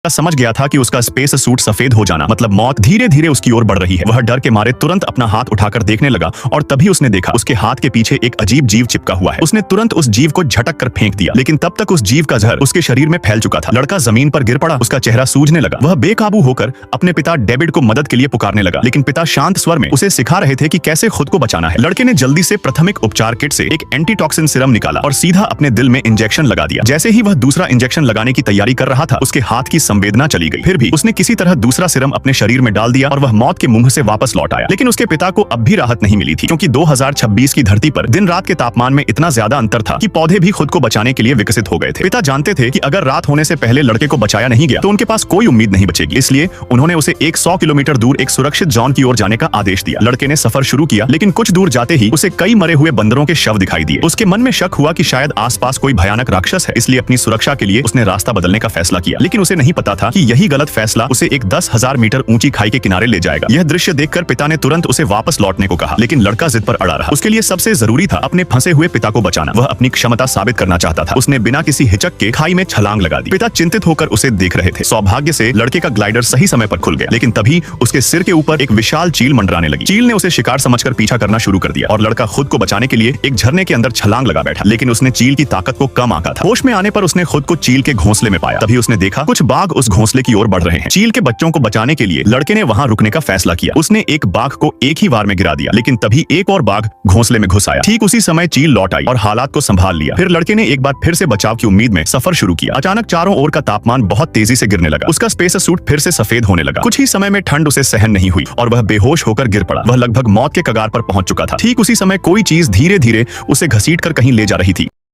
समझ गया था कि उसका स्पेस सूट सफेद हो जाना मतलब मौत धीरे धीरे उसकी ओर बढ़ रही है। वह डर के मारे तुरंत अपना हाथ उठाकर देखने लगा और तभी उसने देखा उसके हाथ के पीछे एक अजीब जीव चिपका हुआ है। उसने तुरंत उस जीव को झटक कर फेंक दिया, लेकिन तब तक उस जीव का जहर उसके शरीर में फैल चुका था। लड़का जमीन पर गिर पड़ा, उसका चेहरा सूजने लगा। वह बेकाबू होकर अपने पिता डेविड को मदद के लिए पुकारने लगा, लेकिन पिता शांत स्वर में उसे सिखा रहे थे कि कैसे खुद को बचाना है। लड़के ने जल्दी से प्राथमिक उपचार किट से एक एंटीटॉक्सिन सिरम निकाला और सीधा अपने दिल में इंजेक्शन लगा दिया। जैसे ही वह दूसरा इंजेक्शन लगाने की तैयारी कर रहा था, उसके हाथ की संवेदना चली गई। फिर भी उसने किसी तरह दूसरा सिरम अपने शरीर में डाल दिया और वह मौत के मुंह से वापस लौट आया। लेकिन उसके पिता को अब भी राहत नहीं मिली थी, क्योंकि 2026 की धरती पर दिन रात के तापमान में इतना ज्यादा अंतर था कि पौधे भी खुद को बचाने के लिए विकसित हो गए थे। पिता जानते थे कि अगर रात होने से पहले लड़के को बचाया नहीं गया तो उनके पास कोई उम्मीद नहीं बचेगी। इसलिए उन्होंने उसे 100 किलोमीटर दूर एक सुरक्षित जोन की ओर जाने का आदेश दिया। लड़के ने सफर शुरू किया, लेकिन कुछ दूर जाते ही उसे कई मरे हुए बंदरों के शव दिखाई दिए। उसके मन में शक हुआ कि शायद आसपास कोई भयानक राक्षस है, इसलिए अपनी सुरक्षा के लिए उसने रास्ता बदलने का फैसला किया। लेकिन उसे नहीं पता था कि यही गलत फैसला उसे एक 10,000 मीटर ऊंची खाई के किनारे ले जाएगा। यह दृश्य देखकर पिता ने तुरंत उसे वापस लौटने को कहा, लेकिन लड़का जिद पर अड़ा रहा। उसके लिए सबसे जरूरी था अपने फंसे हुए पिता को बचाना। वह अपनी क्षमता साबित करना चाहता था। उसने बिना किसी हिचक के खाई में छलांग लगा दी। पिता चिंतित होकर उसे देख रहे थे। सौभाग्य से लड़के का ग्लाइडर सही समय पर खुल गया, लेकिन तभी उसके सिर के ऊपर एक विशाल चील मंडराने लगी। चील ने उसे शिकार समझकर पीछा करना शुरू कर दिया और लड़का खुद को बचाने के लिए एक झरने के अंदर छलांग लगा बैठा। लेकिन उसने चील की ताकत को कम आंका था। होश में आने पर उसने खुद को चील के घोंसले में पाया। तभी उसने देखा कुछ बाघ उस घोंसले की ओर बढ़ रहे हैं। चील के बच्चों को बचाने के लिए लड़के ने वहां रुकने का फैसला किया। उसने एक बाघ को एक ही वार में गिरा दिया, लेकिन तभी एक और बाघ घोंसले में घुस आया। ठीक उसी समय चील लौट आई और हालात को संभाल लिया। फिर लड़के ने एक बार फिर से बचाव की उम्मीद में सफर शुरू किया। अचानक चारों ओर का तापमान बहुत तेजी से गिरने लगा। उसका स्पेस सूट फिर से सफेद होने लगा। कुछ ही समय में ठंड उसे सहन नहीं हुई और वह बेहोश होकर गिर पड़ा। वह लगभग मौत के कगार पर पहुंच चुका था। ठीक उसी समय कोई चीज धीरे धीरे उसे घसीट कर कहीं ले जा रही थी।